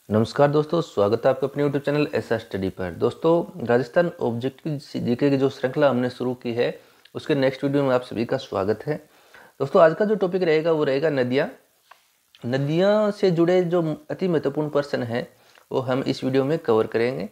नमस्कार दोस्तों, स्वागत है आपका अपने यूट्यूब चैनल ऐसा स्टडी पर। दोस्तों, राजस्थान ऑब्जेक्टिव जीके की जो श्रृंखला हमने शुरू की है उसके नेक्स्ट वीडियो में आप सभी का स्वागत है। दोस्तों, आज का जो टॉपिक रहेगा वो रहेगा नदियाँ। नदियाँ से जुड़े जो अति महत्वपूर्ण प्रश्न हैं वो हम इस वीडियो में कवर करेंगे।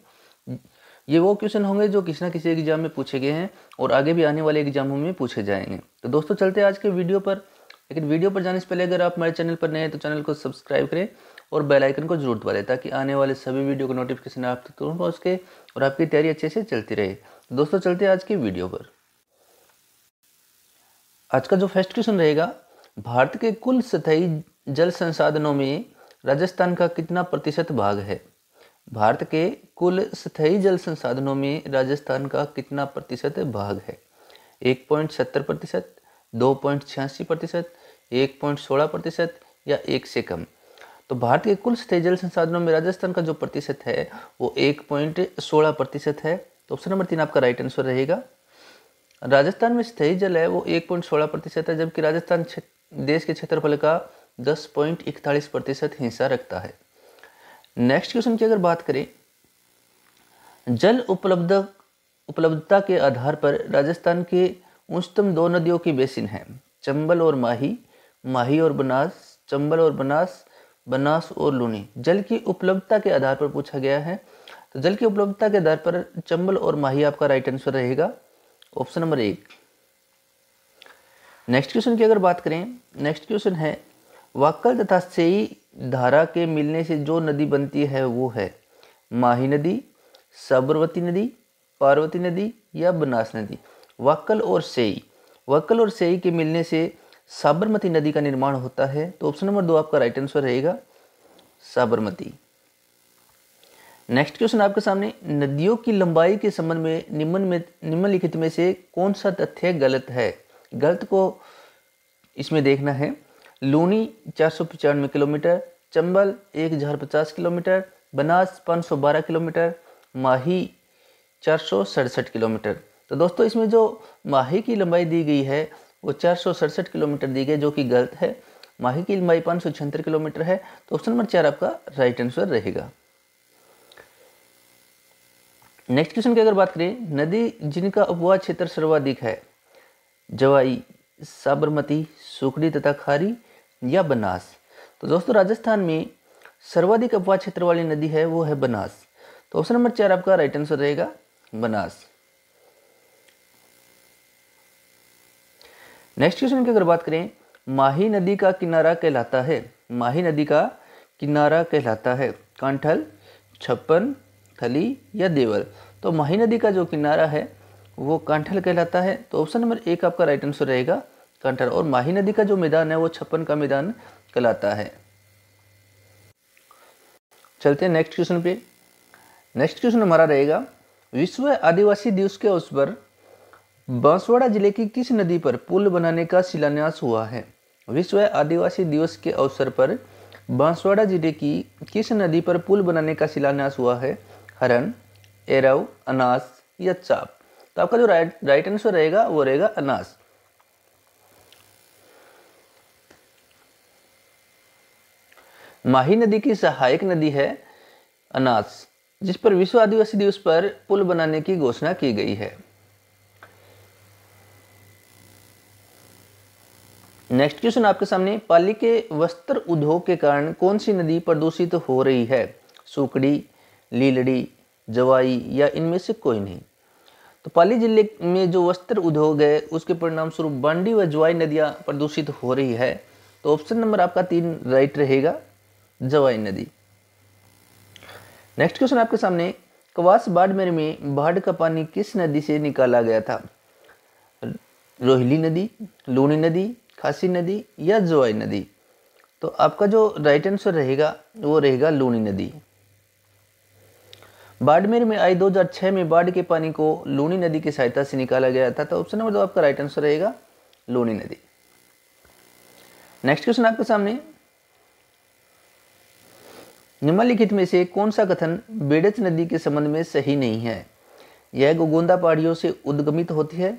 ये वो क्वेश्चन होंगे जो किसी न किसी एग्जाम में पूछे गए हैं और आगे भी आने वाले एग्जामों में पूछे जाएंगे। तो दोस्तों, चलते हैं आज के वीडियो पर। लेकिन वीडियो पर जाने से पहले अगर आप हमारे चैनल पर नए हैं तो चैनल को सब्सक्राइब करें और बेल आइकन को जरूर दबा दें ताकि आने वाले सभी वीडियो का नोटिफिकेशन आप तक तुरंत पहुँच के और आपकी तैयारी अच्छे से चलती रहे। तो दोस्तों, चलते हैं आज की वीडियो पर। आज का जो फर्स्ट क्वेश्चन रहेगा, भारत के कुल सतही जल संसाधनों में राजस्थान का कितना प्रतिशत भाग है? भारत के कुल सतही जल संसाधनों में राजस्थान का कितना प्रतिशत भाग है? 1.70%, 2.86%, 1.16% या 1 से कम? तो भारत के कुल सतही जल संसाधनों में राजस्थान का जो प्रतिशत है वो 1.16% है। तो ऑप्शन नंबर 3 आपका राइट आंसर रहेगा। राजस्थान में सतही जल है वो 1.16% है, जबकि राजस्थान देश के क्षेत्रफल का 10.41% हिस्सा रखता है। नेक्स्ट क्वेश्चन की अगर बात करें, जल उपलब्धता के आधार पर राजस्थान के उच्चतम 2 नदियों की बेसिन है, चंबल और माही, माही और बनास, चंबल और बनास, बनास और लूनी। जल की उपलब्धता के आधार पर पूछा गया है, तो जल की उपलब्धता के आधार पर चंबल और माही आपका राइट आंसर रहेगा, ऑप्शन नंबर 1। नेक्स्ट क्वेश्चन की अगर बात करें, नेक्स्ट क्वेश्चन है, वाक्कल तथा सेई धारा के मिलने से जो नदी बनती है वो है माही नदी, साबरमती नदी, पार्वती नदी या बनास नदी। वाक्कल और सेई के मिलने से साबरमती नदी का निर्माण होता है। तो ऑप्शन नंबर 2 आपका राइट आंसर रहेगा, साबरमती। नेक्स्ट क्वेश्चन आपके सामने, नदियों की लंबाई के संबंध में निम्नलिखित में से कौन सा तथ्य गलत है? गलत को इसमें देखना है। Luni 495 kilometre, Chambal 1050 kilometre, Banas 512 kilometre, Mahi 467 kilometre. तो दोस्तों, इसमें जो माही की लंबाई दी गई है वो 467 किलोमीटर दी गई, जो कि गलत है। माही की लंबाई 576 किलोमीटर है। तो ऑप्शन नंबर 4 आपका राइट आंसर रहेगा। नेक्स्ट क्वेश्चन की अगर बात करें, नदी जिनका उपवाह क्षेत्र सर्वाधिक है, जवाई, साबरमती, सुकड़ी तथा खारी या बनास। तो दोस्तों, राजस्थान में सर्वाधिक अपवाह क्षेत्र वाली नदी है वो है बनास। तो ऑप्शन नंबर 4 आपका राइट आंसर रहेगा, बनास। नेक्स्ट क्वेश्चन की अगर बात करें, माही नदी का किनारा कहलाता है, माही नदी का किनारा कहलाता है कांठल, छप्पन, थली या देवल। तो माही नदी का जो किनारा है वो कांठल कहलाता है। तो ऑप्शन नंबर 1 आपका राइट आंसर रहेगा, कांठल। और माही नदी का जो मैदान है वो छप्पन का मैदान कहलाता है। चलते हैं नेक्स्ट क्वेश्चन पे। नेक्स्ट क्वेश्चन हमारा रहेगा, विश्व आदिवासी दिवस के अवसर पर बांसवाड़ा जिले की किस नदी पर पुल बनाने का शिलान्यास हुआ है? विश्व आदिवासी दिवस के अवसर पर बांसवाड़ा जिले की किस नदी पर पुल बनाने का शिलान्यास हुआ है? हरन, एरव, अनास या चाप। तो आपका जो राइट आंसर रहेगा वो रहेगा अनास। माही नदी की सहायक नदी है अनास, जिस पर विश्व आदिवासी दिवस पर पुल बनाने की घोषणा की गई है। नेक्स्ट क्वेश्चन आपके सामने, पाली के वस्त्र उद्योग के कारण कौन सी नदी प्रदूषित हो रही है? सुकड़ी, लीलड़ी, जवाई या इनमें से कोई नहीं। तो पाली जिले में जो वस्त्र उद्योग है उसके परिणाम स्वरूप बांडी व जवाई नदियां प्रदूषित हो रही है। तो ऑप्शन नंबर आपका 3 राइट रहेगा, जवाई नदी। नेक्स्ट क्वेश्चन आपके सामने, कवास बाड़मेर में बाढ़ का पानी किस नदी से निकाला गया था? रोहिली नदी, लूनी नदी, खासी नदी या जवाई नदी। तो आपका जो राइट आंसर रहेगा वो रहेगा लूनी नदी। बाड़मेर में आई 2006 में बाढ़ के पानी को लूनी नदी की सहायता से निकाला गया था। तो ऑप्शन नंबर 2 आपका राइट आंसर रहेगा, लूनी नदी। नेक्स्ट क्वेश्चन आपके सामने, निम्नलिखित में से कौन सा कथन बेड़च नदी के संबंध में सही नहीं है? यह गोगोंदा पहाड़ियों से उद्गमित होती है,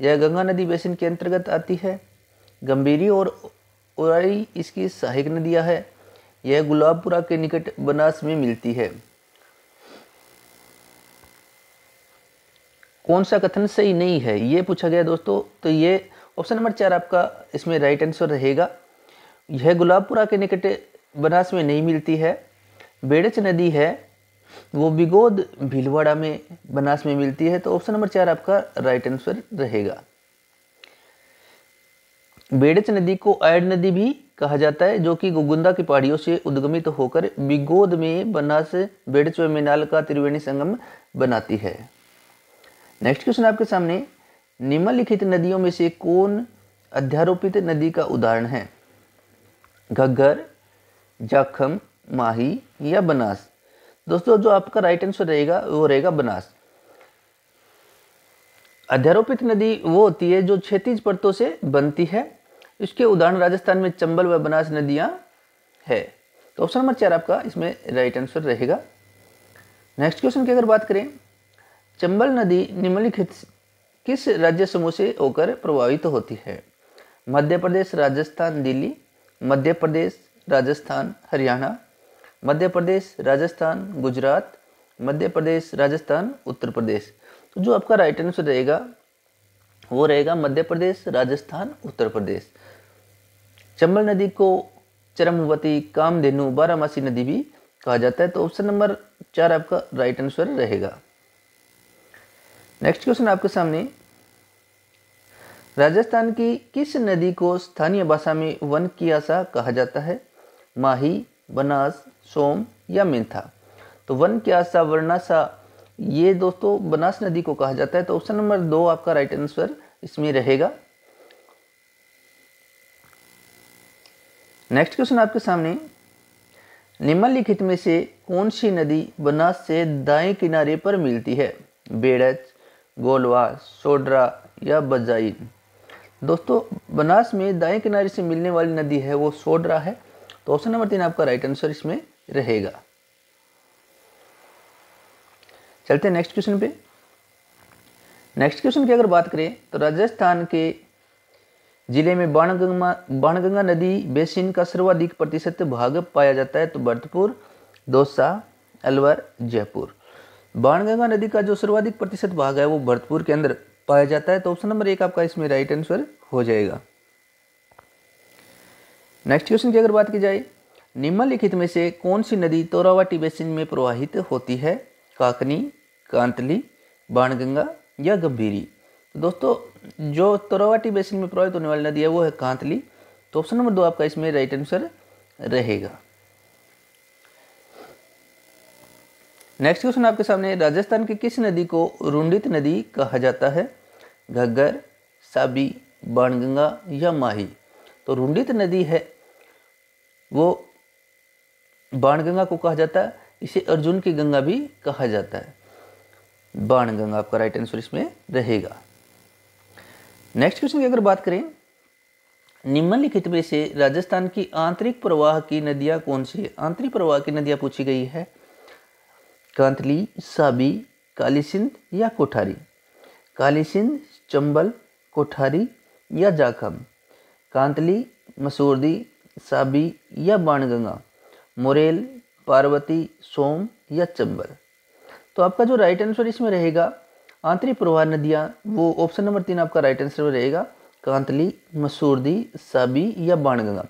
यह गंगा नदी बेसिन के अंतर्गत आती है, गंभीरी और उराई इसकी सहायक नदियां है, यह गुलाबपुरा के निकट बनास में मिलती है। कौन सा कथन सही नहीं है, ये पूछा गया दोस्तों। तो ये ऑप्शन नंबर 4 आपका इसमें राइट आंसर रहेगा। यह गुलाबपुरा के निकट बनास में नहीं मिलती है। बेड़च नदी है वो बिगोद भीलवाड़ा में बनास में मिलती है। तो ऑप्शन नंबर 4 आपका राइट आंसर रहेगा। बेड़च नदी को आयड नदी भी कहा जाता है, जो कि गोगुंदा की पहाड़ियों से उद्गमित होकर बिगोद में बनास बेड़च व मेनाल का त्रिवेणी संगम बनाती है। नेक्स्ट क्वेश्चन आपके सामने, निम्नलिखित नदियों में से कौन अध्यारोपित नदी का उदाहरण है? घग्गर, जाखम, माही या बनास? दोस्तों जो आपका राइट आंसर रहेगा वो रहेगा बनास। अध्यारोपित नदी वो होती है जो क्षैतिज परतों से बनती है। इसके उदाहरण राजस्थान में चंबल व बनास नदियां है। तो ऑप्शन नंबर 4 आपका इसमें राइट आंसर रहेगा। नेक्स्ट क्वेश्चन की अगर बात करें, चंबल नदी निम्नलिखित किस राज्य समूह से होकर प्रभावित होती है? मध्य प्रदेश, राजस्थान, दिल्ली, मध्य प्रदेश, राजस्थान, हरियाणा, मध्य प्रदेश, राजस्थान, गुजरात, मध्य प्रदेश, राजस्थान, उत्तर प्रदेश? तो जो आपका राइट आंसर रहेगा वो रहेगा मध्य प्रदेश, राजस्थान, उत्तर प्रदेश। चंबल नदी को चरमवती, कामधेनु, बारामासी नदी भी कहा जाता है। तो ऑप्शन नंबर 4 आपका राइट आंसर रहेगा। नेक्स्ट क्वेश्चन आपके सामने, राजस्थान की किस नदी को स्थानीय भाषा में वन की आशा कहा जाता है? माही, बनास, सोम या मेंथा? तो वन की आशा, वर्णाशा, ये दोस्तों बनास नदी को कहा जाता है। तो ऑप्शन नंबर 2 आपका राइट आंसर इसमें रहेगा। नेक्स्ट क्वेश्चन आपके सामने, निम्नलिखित में से कौन सी नदी बनास से दाएं किनारे पर मिलती है? बेड़च, गोलवा, सोड्रा या बजाइन? दोस्तों बनास में दाएं किनारे से मिलने वाली नदी है वो सोड्रा है। तो ऑप्शन नंबर 3 आपका राइट आंसर इसमें रहेगा। चलते हैं नेक्स्ट क्वेश्चन पे। नेक्स्ट क्वेश्चन की अगर बात करें तो राजस्थान के जिले में बाणगंगा नदी बेसिन का सर्वाधिक प्रतिशत भाग पाया जाता है। तो भरतपुर, दौसा, अलवर, जयपुर? बाणगंगा नदी का जो सर्वाधिक प्रतिशत भाग है वो भरतपुर के अंदर पाया जाता है। तो ऑप्शन नंबर 1 आपका इसमें राइट आंसर हो जाएगा। नेक्स्ट क्वेश्चन की अगर बात की जाए, निम्नलिखित में से कौन सी नदी तोरावाटी बेसिन में प्रवाहित होती है? काकनी, कांतली, बाणगंगा या गंभीरी? तो दोस्तों जो तोरावाटी बेसिन में प्रवाहित होने वाली नदी है वो है कांतली। तो ऑप्शन नंबर 2 आपका इसमें राइट आंसर रहेगा। नेक्स्ट क्वेश्चन आपके सामने, राजस्थान की किस नदी को रुंडित नदी कहा जाता है? घग्गर, साबी, बाणगंगा या माही? तो रुंडित नदी है वो बाणगंगा को कहा जाता है। इसे अर्जुन की गंगा भी कहा जाता है। बाणगंगा आपका राइट आंसर इसमें रहेगा। नेक्स्ट क्वेश्चन की अगर बात करें, निम्नलिखित में से राजस्थान की आंतरिक प्रवाह की नदियां कौन सी है? आंतरिक प्रवाह की नदियां पूछी गई है। कांतली, साबी, काली सिंध या कोठारी? काली सिंध, चंबल, कोठारी या जाखम? कांतली, मसूरदी, साबी या बाणगंगा? मोरेल, पार्वती, सोम या चंबल? तो आपका जो राइट आंसर इसमें रहेगा आंतरिक प्रवाह नदियां, वो ऑप्शन नंबर 3 आपका राइट आंसर रहेगा। कांतली, मसूरदी, साबी या बाणगंगा?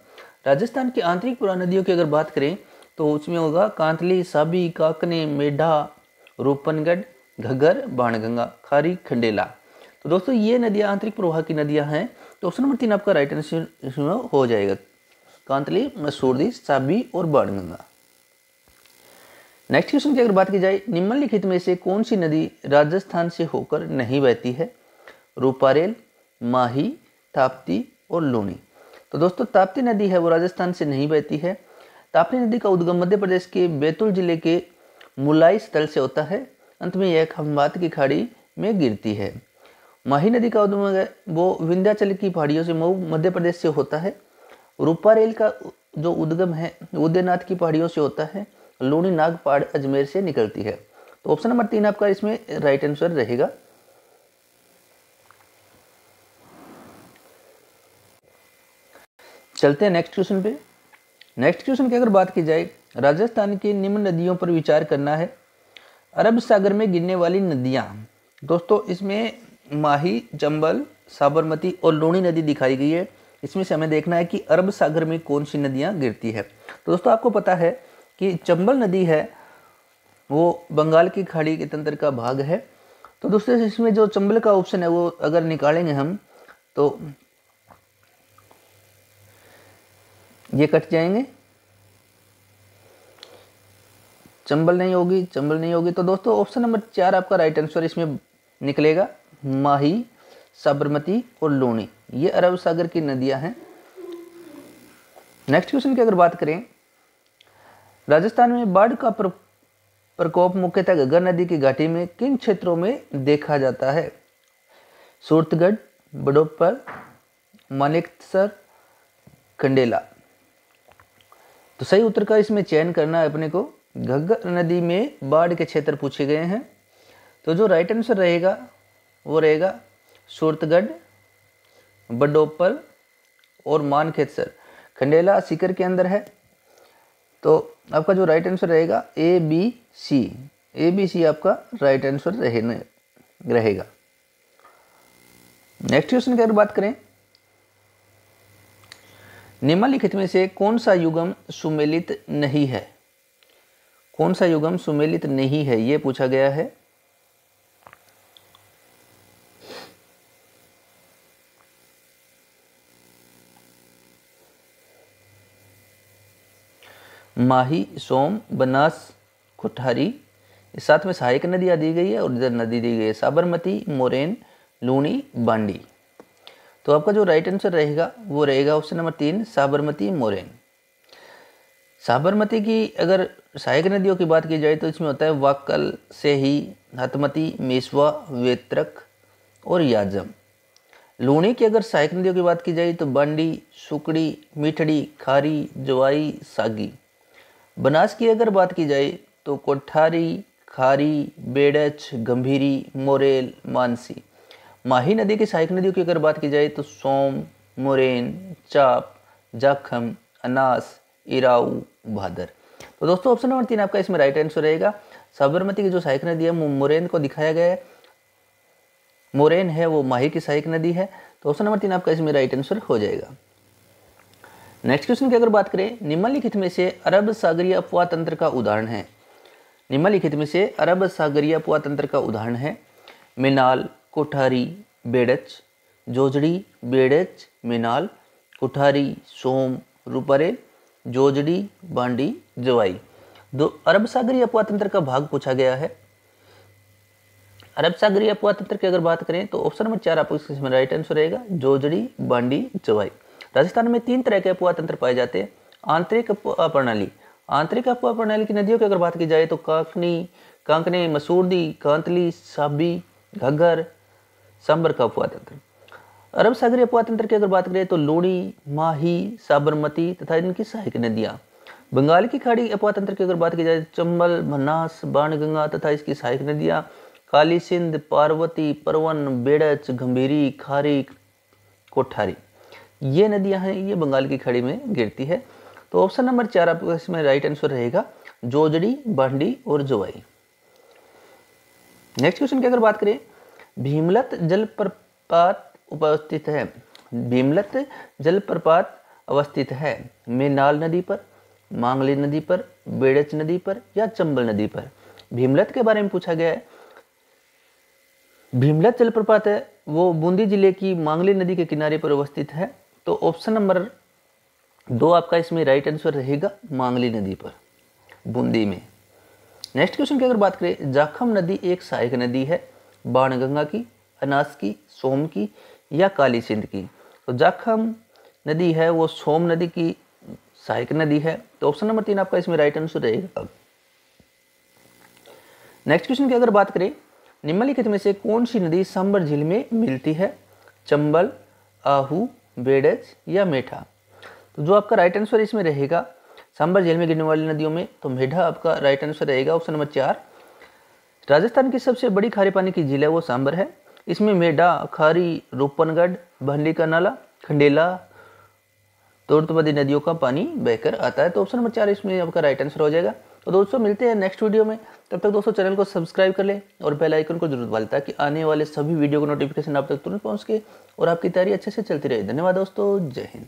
राजस्थान की आंतरिक प्रवाह नदियों की अगर बात करें तो उसमें होगा कांतली, साबी, काकने, मेढा, रूपनगढ़, घग्गर, बाणगंगा, खारी, खंडेला। तो दोस्तों ये नदियां आंतरिक प्रवाह की नदियां हैं। तो ऑप्शन नंबर 3 आपका राइट आंसर इसमें हो जाएगा। कांतली, मसूरदी, साबी और बाणगंगा। नेक्स्ट क्वेश्चन की अगर बात की जाए, निम्नलिखित में से कौन सी नदी राजस्थान से होकर नहीं बहती है? रूपारेल, माही, ताप्ती और लूनी? तो दोस्तों ताप्ती नदी है वो राजस्थान से नहीं बहती है। ताप्ती नदी का उद्गम मध्य प्रदेश के बैतूल जिले के मुलाई स्थल से होता है। अंत में यह खंबात की खाड़ी में गिरती है। माही नदी का उद्गम वो विंध्याचल की पहाड़ियों से मऊ मध्य प्रदेश से होता है। रूपारेल का जो उद्गम है उदयनाथ की पहाड़ियों से होता है। लूनी नागपाड़ अजमेर से निकलती है। तो ऑप्शन नंबर 3 आपका इसमें राइट आंसर रहेगा। चलते हैं नेक्स्ट क्वेश्चन पे। नेक्स्ट क्वेश्चन की अगर बात की जाए, राजस्थान की निम्न नदियों पर विचार करना है। अरब सागर में गिरने वाली नदियां, दोस्तों इसमें माही, चंबल, साबरमती और लूणी नदी दिखाई गई है। इसमें से हमें देखना है कि अरब सागर में कौन सी नदियां गिरती है। तो दोस्तों आपको पता है कि चंबल नदी है वो बंगाल की खाड़ी के तंत्र का भाग है। तो दोस्तों इसमें जो चंबल का ऑप्शन है वो अगर निकालेंगे हम तो ये कट जाएंगे, चंबल नहीं होगी, चंबल नहीं होगी। तो दोस्तों ऑप्शन नंबर 4 आपका राइट आंसर इसमें निकलेगा। माही, साबरमती और लूणी, ये अरब सागर की नदियां हैं। नेक्स्ट क्वेश्चन की अगर बात करें, राजस्थान में बाढ़ का प्रकोप मुख्यतः घग्गर नदी की घाटी में किन क्षेत्रों में देखा जाता है? सूरतगढ़, बड़ौपल, मानेकसर, खंडेला। तो सही उत्तर का इसमें चयन करना है अपने को। घग्गर नदी में बाढ़ के क्षेत्र पूछे गए हैं, तो जो राइट आंसर रहेगा वो रहेगा सूरतगढ़, बड़ौपल और मानेकसर। खंडेला सीकर के अंदर है। तो आपका जो राइट आंसर रहेगा ABC आपका राइट आंसर रहेगा। नेक्स्ट क्वेश्चन की अगर बात करें, निम्नलिखित में से कौन सा युग्म सुमेलित नहीं है? कौन सा युग्म सुमेलित नहीं है ये पूछा गया है। माही, सोम, बनास, कुठारी, साथ में सहायक नदियां दी गई है और इधर नदी दी गई है साबरमती, मोरेन, लूणी, बांडी। तो आपका जो राइट आंसर रहेगा वो रहेगा option number 3 Sabarmati, moraine. Sabarmati की अगर सहायक नदियों की बात की जाए तो इसमें होता है वाक्कल, सेही, हतमती, मेसवा, वेत्रक और याजम। लूणी की अगर सहायक नदियों की बात की जाए तो बांडी, सुकड़ी, मीठड़ी, खारी, जवाई, सागी। बनास की अगर बात की जाए तो कोठारी, खारी, बेड़च, गंभीरी, मोरेल, मानसी। माही नदी की सहायक नदियों की अगर बात की जाए तो सोम, मोरेन, चाप, जाखम, अनास, इराऊ, भादर। तो दोस्तों ऑप्शन नंबर 3 आपका इसमें राइट आंसर रहेगा। साबरमती की जो सहायक नदी है मोरेन को दिखाया गया है, मोरेन है वो माही की सहायक नदी है। तो ऑप्शन नंबर 3 आपका इसमें राइट आंसर हो जाएगा। नेक्स्ट क्वेश्चन की अगर बात करें, निम्नलिखित में से अरब सागरीय अपवाह तंत्र का उदाहरण है। निम्नलिखित में से अरब सागरीय अपवाह तंत्र का उदाहरण है मिनाल, कोठारी, बेड़च, जोजड़ी, बेड़च, मिनाल, कोठारी, सोम, रुपरे, जोजड़ी, बांडी, जवाई। दो अरब सागरीय अपवाह तंत्र का भाग पूछा गया है। अरब सागरीय अपवाह तंत्र की अगर बात करें तो ऑप्शन नंबर 4 आपको इसमें राइट आंसर रहेगा जोजड़ी, बांडी, जवाई। राजस्थान में 3 तरह के अपवाह तंत्र पाए जाते हैं। आंतरिक अपवाह प्रणाली, आंतरिक अपवाह प्रणाली की नदियों की अगर बात की जाए तो कांकने, मसूरदी, कांतली, साबी, घग्गर, सांबर का अपवाह तंत्र। अरब सागरीय अपवाह तंत्र की अगर बात करें तो लूणी, माही, साबरमती तथा इनकी सहायक नदियां। बंगाल की खाड़ी अपवाह तंत्र की अगर बात की जाए चंबल, बनास, बाणगंगा तथा इसकी सहायक नदियां काली सिंध, पार्वती, परवन, बेड़च, गंभीरी, खारी, कोठारी। ये नदियां हैं ये बंगाल की खाड़ी में गिरती है। तो ऑप्शन नंबर 4 आपका इसमें राइट आंसर रहेगा जोजड़ी, बांडी और जवाई। नेक्स्ट क्वेश्चन की अगर बात करें, भीमलत जलप्रपात उपस्थित है। भीमलत जलप्रपात अवस्थित है मेनाल नदी पर, मांगली नदी पर, बेड़च नदी पर या चंबल नदी पर। भीमलत के बारे में पूछा गया है। भीमलत जलप्रपात है वो बूंदी जिले की मांगली नदी के किनारे पर अवस्थित है। तो ऑप्शन नंबर 2 आपका इसमें राइट आंसर रहेगा मांगली नदी पर, बूंदी में। नेक्स्ट क्वेश्चन की अगर बात करें, जाखम नदी एक सहायक नदी है बाणगंगा की, अनास की, सोम की या काली सिंध की। तो जाखम नदी है वो सोम नदी की सहायक नदी है। तो ऑप्शन नंबर 3 आपका इसमें राइट आंसर रहेगा। नेक्स्ट क्वेश्चन की अगर बात करें, निम्नलिखित में से कौन सी नदी सांबर झील में मिलती है? चंबल, आहू, बेड़च या मेठा। तो जो आपका राइट आंसर इसमें रहेगा सांबर झील में गिरने वाली नदियों में, तो मेढा आपका राइट आंसर रहेगा ऑप्शन नंबर 4। राजस्थान की सबसे बड़ी खारे पानी की झील है वो सांबर है। इसमें मेढा, खारी, रूपनगढ़, भंडी का नाला, खंडेला, तो ऋतुवादी नदियों का पानी बहकर आता है। तो ऑप्शन नंबर 4 इसमें आपका राइट आंसर हो जाएगा। तो दोस्तों मिलते हैं नेक्स्ट वीडियो में, तब तक दोस्तों चैनल को सब्सक्राइब कर लें और बेल आइकन को जरूर दबा लें ताकि आने वाले सभी वीडियो को नोटिफिकेशन आप तक तुरंत पहुंच के और आपकी तैयारी अच्छे से चलती रहे। धन्यवाद दोस्तों, जय हिंद।